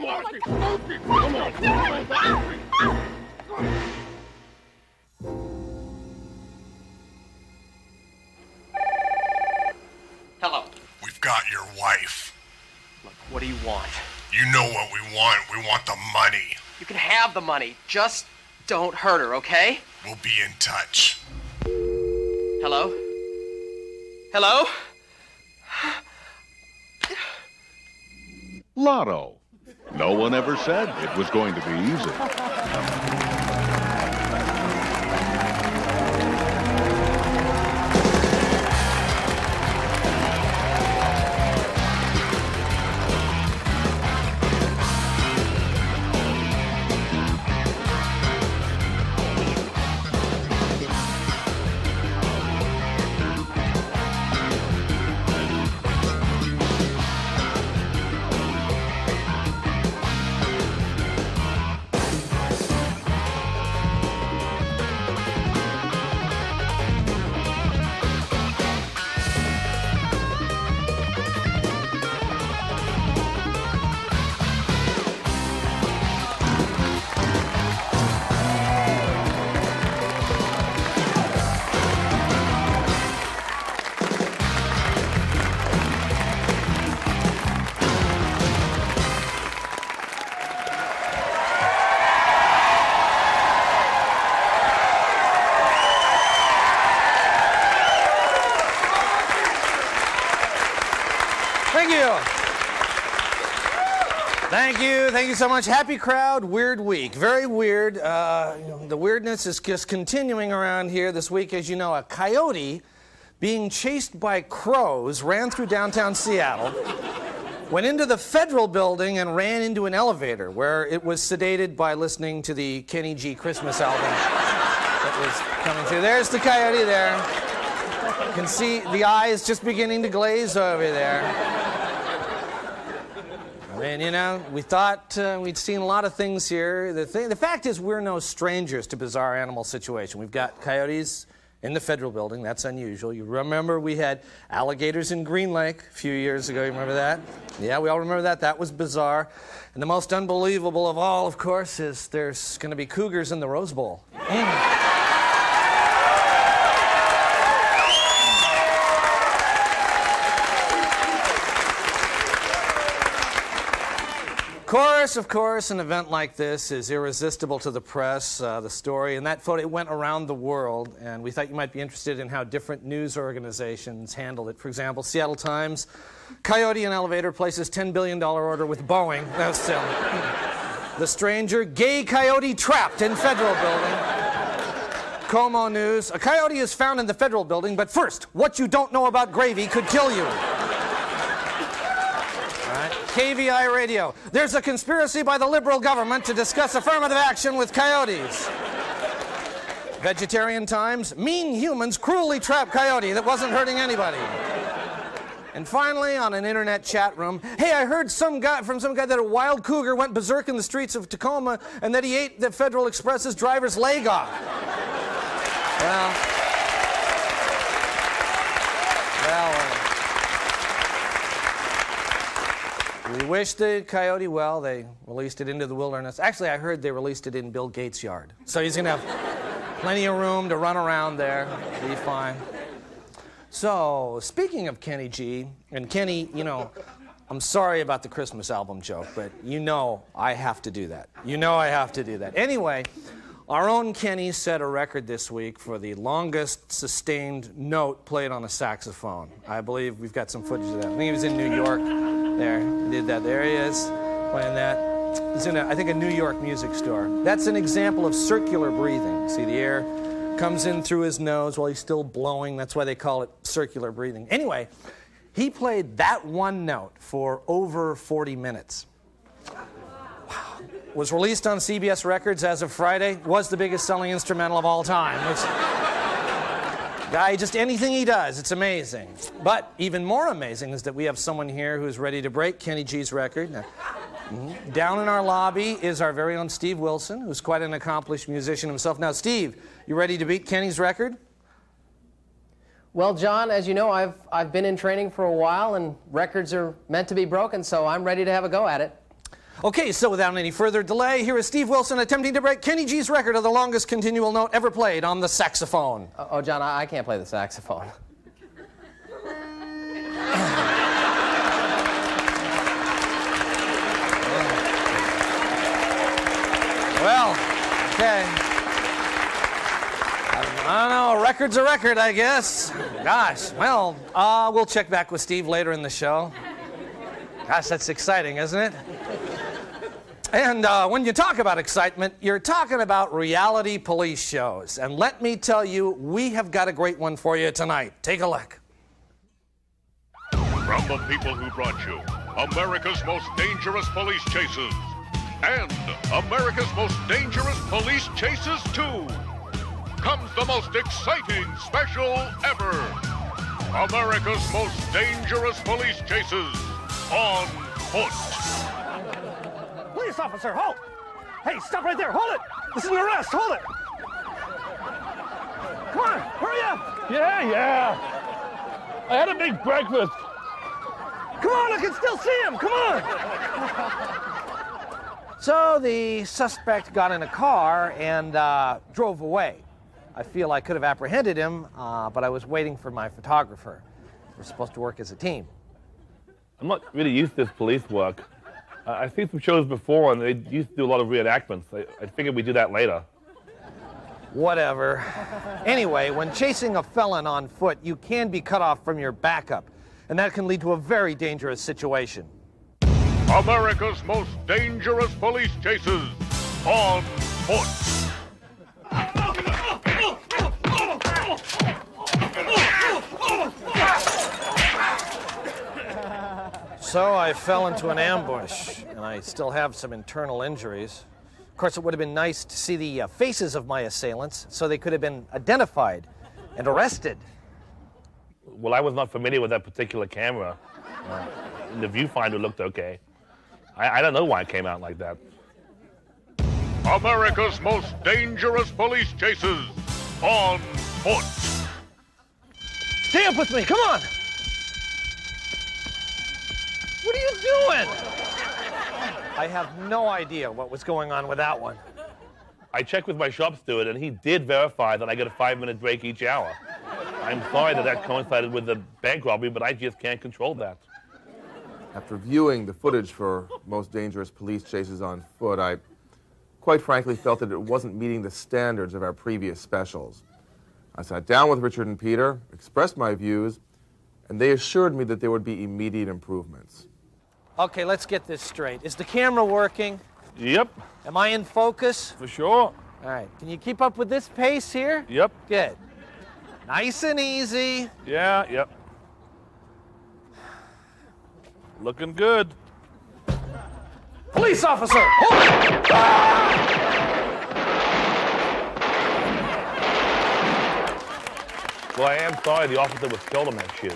Come on. Come on. Hello. We've got your wife. Look, what do you want? You know what we want. We want the money. You can have the money. Just don't hurt her, okay? We'll be in touch. Hello? Hello? Lotto. No one ever said it was going to be easy. Thank you so much. Happy crowd, weird week. Very weird. The weirdness is just continuing around here this week. As you know, a coyote being chased by crows ran through downtown Seattle, went into the federal building and ran into an elevator where it was sedated by listening to the Kenny G Christmas album that was coming through. There's the coyote there. You can see the eyes just beginning to glaze over there. And, you know, we thought we'd seen a lot of things here. The fact is we're no strangers to bizarre animal situation. We've got coyotes in the federal building. That's unusual. You remember we had alligators in Green Lake a few years ago. You remember that? Yeah, we all remember that. That was bizarre. And the most unbelievable of all, of course, is there's going to be cougars in the Rose Bowl. Of course, an event like this is irresistible to the press, the story, and that photo, it went around the world, and we thought you might be interested in how different news organizations handled it. For example, Seattle Times, coyote in elevator places $10 billion order with Boeing. That's still. The Stranger, gay coyote trapped in federal building. Como News, a coyote is found in the federal building, but first, what you don't know about gravy could kill you. KVI Radio. There's a conspiracy by the liberal government to discuss affirmative action with coyotes. Vegetarian Times. Mean humans cruelly trap coyote that wasn't hurting anybody. And finally, on an internet chat room, hey, I heard some guy that a wild cougar went berserk in the streets of Tacoma and that he ate the Federal Express's driver's leg off. We wish the coyote well. They released it into the wilderness. Actually, I heard they released it in Bill Gates' yard. So he's going to have plenty of room to run around there. Be fine. So, speaking of Kenny G, and Kenny, you know, I'm sorry about the Christmas album joke, but you know I have to do that. Anyway, our own Kenny set a record this week for the longest sustained note played on a saxophone. I believe we've got some footage of that. I think he was in New York. There, he did that. There he is, playing that. It's in, I think, a New York music store. That's an example of circular breathing. See, the air comes in through his nose while he's still blowing. That's why they call it circular breathing. Anyway, he played that one note for over 40 minutes. Wow. Was released on CBS Records as of Friday. Was the biggest selling instrumental of all time. Guy, just anything he does, it's amazing. But even more amazing is that we have someone here who's ready to break Kenny G's record. Now, down in our lobby is our very own Steve Wilson, who's quite an accomplished musician himself. Now, Steve, you ready to beat Kenny's record? Well, John, as you know, I've been in training for a while, and records are meant to be broken, so I'm ready to have a go at it. Okay, so without any further delay, here is Steve Wilson attempting to break Kenny G's record of the longest continual note ever played on the saxophone. Oh, John, I can't play the saxophone. Well, okay. I don't know, a record's a record, I guess. Gosh, well, we'll check back with Steve later in the show. Gosh, that's exciting, isn't it? And when you talk about excitement, you're talking about reality police shows. And let me tell you, we have got a great one for you tonight. Take a look. From the people who brought you America's Most Dangerous Police Chases and America's Most Dangerous Police Chases 2 comes the most exciting special ever. America's Most Dangerous Police Chases on foot. Police officer, halt! Hey, stop right there, hold it! This is an arrest, hold it! Come on, hurry up! Yeah. I had a big breakfast. Come on, I can still see him, come on! So the suspect got in a car and drove away. I feel I could have apprehended him, but I was waiting for my photographer. We're supposed to work as a team. I'm not really used to this police work. I've seen some shows before, and they used to do a lot of reenactments. I figured we'd do that later. Whatever. Anyway, when chasing a felon on foot, you can be cut off from your backup, and that can lead to a very dangerous situation. America's Most Dangerous Police Chases on foot. So I fell into an ambush, and I still have some internal injuries. Of course, it would have been nice to see the faces of my assailants so they could have been identified and arrested. Well, I was not familiar with that particular camera. The viewfinder looked okay. I don't know why it came out like that. America's Most Dangerous Police Chases on foot. Stay up with me, come on! What are you doing? I have no idea what was going on with that one. I checked with my shop steward, and he did verify that I get a 5-minute break each hour. I'm sorry that coincided with the bank robbery, but I just can't control that. After viewing the footage for Most Dangerous Police Chases on foot, I quite frankly felt that it wasn't meeting the standards of our previous specials. I sat down with Richard and Peter, expressed my views, and they assured me that there would be immediate improvements. Okay, let's get this straight. Is the camera working? Yep. Am I in focus? For sure. All right, can you keep up with this pace here? Yep. Good. Nice and easy. Yeah, yep. Looking good. Police officer! Hold it! Well, I am sorry the officer was killed on that shoot.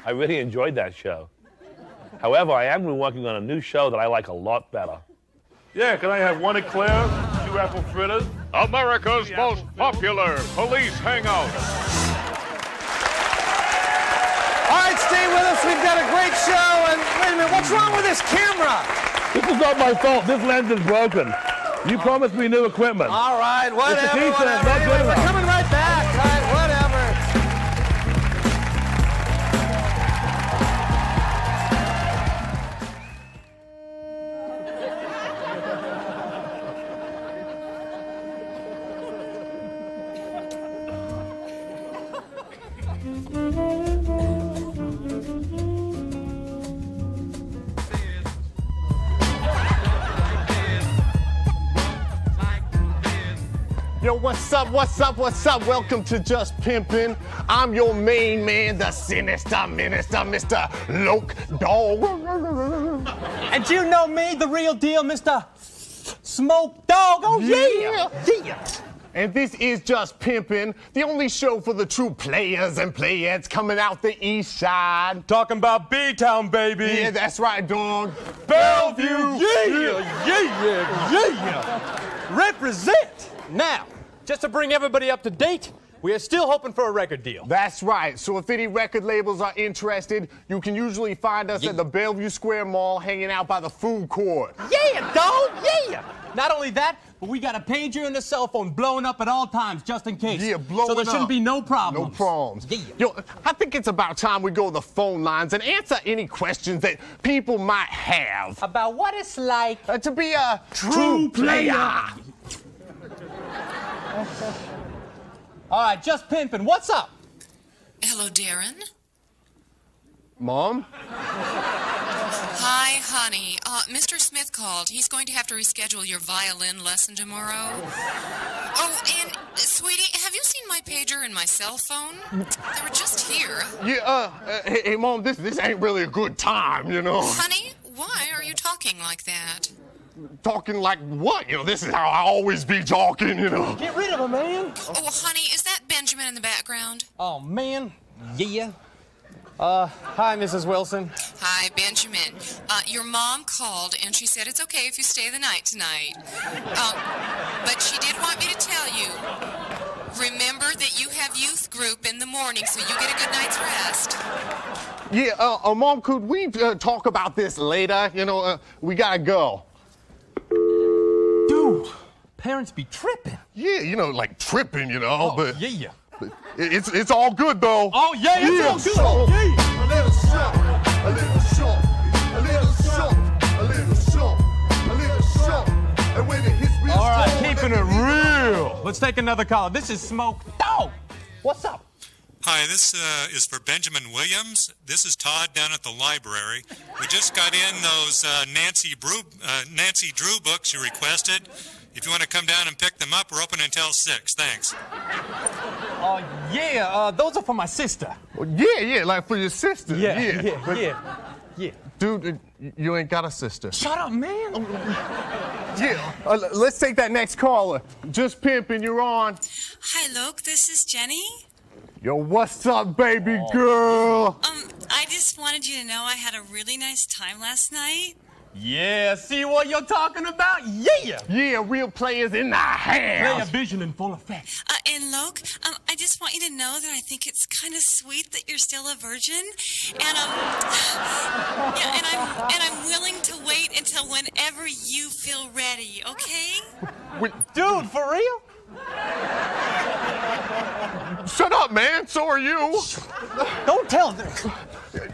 I really enjoyed that show. However, I am working on a new show that I like a lot better. Yeah, can I have 1 eclair, 2 apple fritters? America's most popular police hangout. All right, stay with us. We've got a great show. And wait a minute, what's wrong with this camera? This is not my fault. This lens is broken. You promised me new equipment. All right, whatever. It's a decent, whatever. not good Anyway, we're enough. coming right back. All right, whatever. Yo, what's up, what's up, what's up? Welcome to Jus Pimpin. I'm your main man, the sinister minister, Mr. Loke Dog. And you know me, the real deal, Mr. Smoke Dog. Oh, yeah. Yeah. And this is Jus Pimpin, the only show for the true players and playettes coming out the east side. Talking about B-Town, baby. Yeah, that's right, dog. Bellevue. Yeah. Represent. Now, just to bring everybody up to date, We are still hoping for a record deal. That's right. So if any record labels are interested, you can usually find us at the Bellevue Square Mall hanging out by the food court. Yeah, dog, yeah! Not only that, but we got a pager and a cell phone blowing up at all times, just in case. Yeah, blowing So there shouldn't up. be no problems. No problems. Yeah. Yo, I think it's about time we go to the phone lines and answer any questions that people might have. About what it's like To be a true player. All right, Jus Pimpin, what's up? Hello, Darren. Mom? Hi, honey. Mr. Smith called. He's going to have to reschedule your violin lesson tomorrow. Oh, and, sweetie, have you seen my pager and my cell phone? They were just here. Yeah, hey, Mom, this ain't really a good time, you know. Honey, why are you talking like that? Talking like what? You know, this is how I always be talking, you know. Get rid of him, man. Oh, honey, is that Benjamin in the background? Oh, man. Yeah. Hi, Mrs. Wilson. Hi, Benjamin. Your mom called, and she said it's okay if you stay the night tonight. But she did want me to tell you, remember that you have youth group in the morning, so you get a good night's rest. Yeah, Mom, could we talk about this later? You know, we gotta go. Dude, parents be tripping. Yeah, you know, like tripping, you know, but... Yeah. But it's all good, though. Oh, yeah, it's all good. Yeah. A little short, a little short, a little short, a little short, a little short. And when it hits me, all right, keeping it real. Let's take another caller. This is Smoke Dog. What's up? Hi, this is for Benjamin Williams. This is Todd down at the library. We just got in those Nancy Drew books you requested. If you want to come down and pick them up, we're open until 6. Thanks. Yeah, those are for my sister. Yeah, like for your sister. Yeah. Dude, you ain't got a sister. Shut up, man. Yeah, let's take that next caller. Just Pimpin', you're on. Hi, Luke. This is Jenny. Yo, what's up, baby girl? I just wanted you to know I had a really nice time last night. Yeah, see what you're talking about? Yeah. Yeah, real players in the house. Player vision in full effect. And Luke, I just want you to know that I think it's kind of sweet that you're still a virgin, and and I'm willing to wait until whenever you feel ready. Okay? Dude, for real? Shut up, man. So are you. Don't tell them.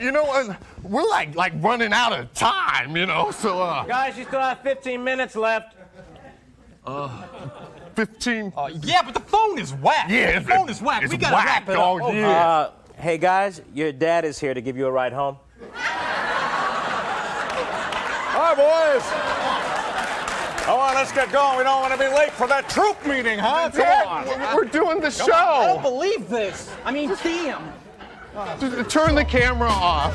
You know, we're like running out of time, you know, so, Guys, you still have 15 minutes left. 15? Yeah, but the phone is whack. Yeah, the phone is whack. It's We gotta whack, wrap it dog, up. yeah. Hey, guys, your dad is here to give you a ride home. All right, boys. Come on, let's get going. We don't want to be late for that troop meeting, huh? Come on. We're doing the show. I don't believe this. I mean, damn. Turn the camera off.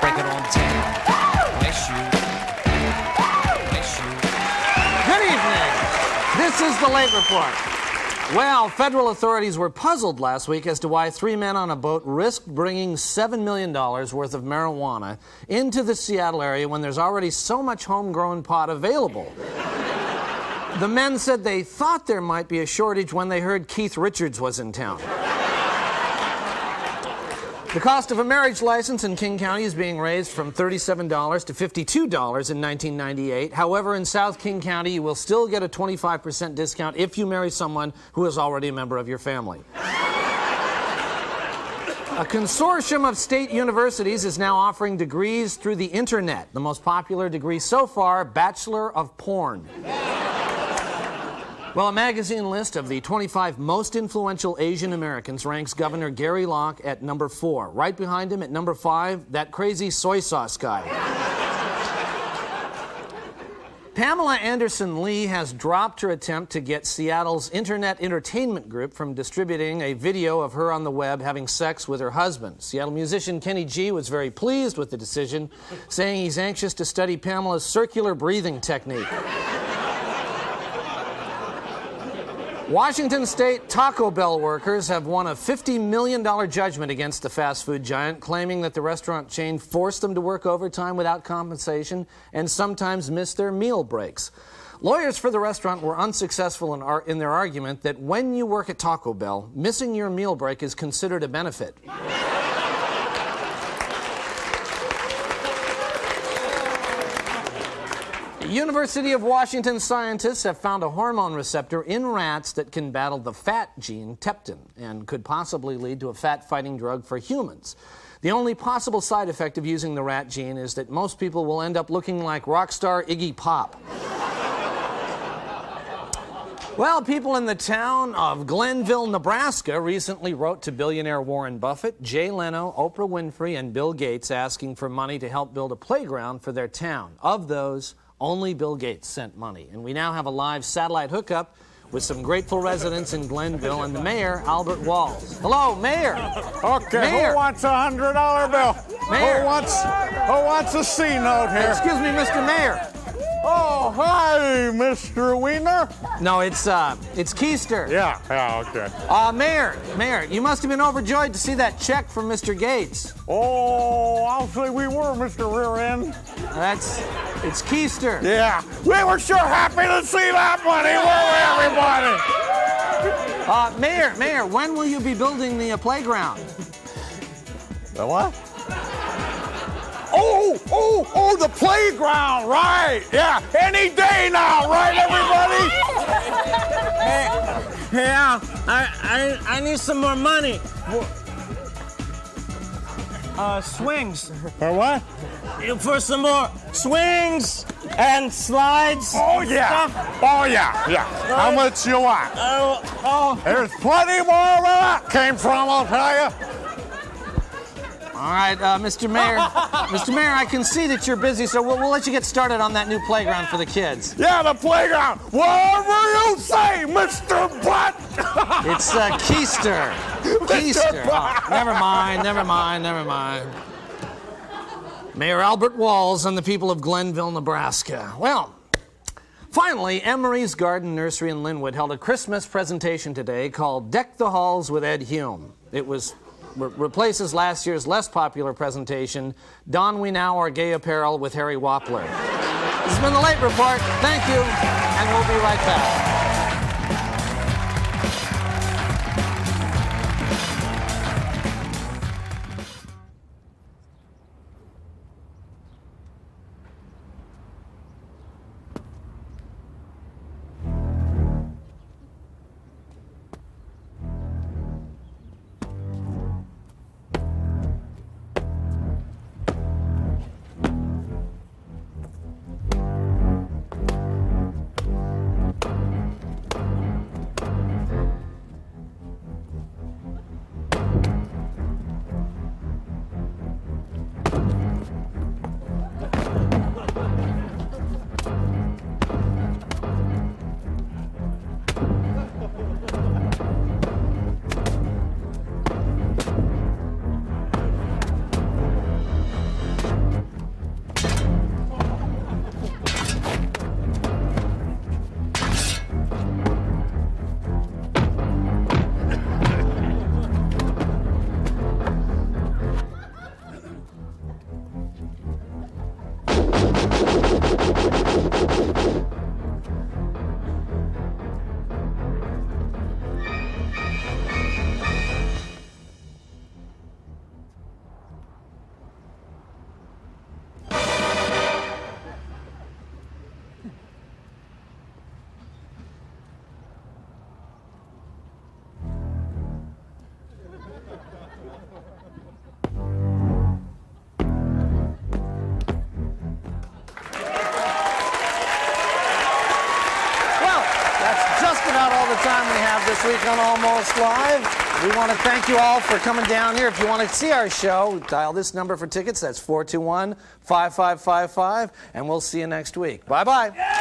Break it on down. Bless you. Good evening. This is the Late Report. Well, federal authorities were puzzled last week as to why 3 men on a boat risked bringing $7 million worth of marijuana into the Seattle area when there's already so much homegrown pot available. The men said they thought there might be a shortage when they heard Keith Richards was in town. The cost of a marriage license in King County is being raised from $37 to $52 in 1998. However, in South King County, you will still get a 25% discount if you marry someone who is already a member of your family. A consortium of state universities is now offering degrees through the internet. The most popular degree so far, Bachelor of Porn. Well, a magazine list of the 25 most influential Asian Americans ranks Governor Gary Locke at number 4. Right behind him at number 5, that crazy soy sauce guy. Pamela Anderson Lee has dropped her attempt to get Seattle's Internet Entertainment Group from distributing a video of her on the web having sex with her husband. Seattle musician Kenny G was very pleased with the decision, saying he's anxious to study Pamela's circular breathing technique. Washington State Taco Bell workers have won a $50 million judgment against the fast food giant, claiming that the restaurant chain forced them to work overtime without compensation and sometimes missed their meal breaks. Lawyers for the restaurant were unsuccessful in their argument that when you work at Taco Bell, missing your meal break is considered a benefit. University of Washington scientists have found a hormone receptor in rats that can battle the fat gene teptin and could possibly lead to a fat-fighting drug for humans. The only possible side effect of using the rat gene is that most people will end up looking like rock star Iggy Pop. Well, people in the town of Glenville, Nebraska recently wrote to billionaire Warren Buffett, Jay Leno, Oprah Winfrey, and Bill Gates asking for money to help build a playground for their town. Of those, only Bill Gates sent money. And we now have a live satellite hookup with some grateful residents in Glenville and the mayor, Albert Walls. Hello, Mayor. Okay, Mayor. who wants a $100 bill? Mayor. Who wants a C note here? Excuse me, Mr. Mayor. Oh, hi, Mr. Wiener. No, it's Keister. Yeah, okay. Mayor, you must have been overjoyed to see that check from Mr. Gates. Oh, I'll say we were, Mr. Rear End. It's Keister. Yeah, we were sure happy to see that money, weren't we, everybody? Mayor, when will you be building the playground? The what? Oh, the playground, right. Yeah, any day now, right, everybody? I need some more money. Swings. For what? For some more swings and slides. Oh, yeah. Stuff. Oh, yeah. How much you want? There's plenty more where that came from, I'll tell you. All right, Mr. Mayor. Mr. Mayor, I can see that you're busy, so we'll let you get started on that new playground for the kids. Yeah, the playground. Whatever you say, Mr. Butt. It's Keister. Keister. Oh, never mind. Mayor Albert Walls and the people of Glenville, Nebraska. Well, finally, Emery's Garden Nursery in Linwood held a Christmas presentation today called Deck the Halls with Ed Hume. It replaces last year's less popular presentation, Don We Now Our Gay Apparel with Harry Wappler. This has been The Late Report. Thank you, and we'll be right back. This week on Almost Live. We want to thank you all for coming down here. If you want to see our show, dial this number for tickets. That's 421-5555, and we'll see you next week. Bye-bye. Yeah.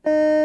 you.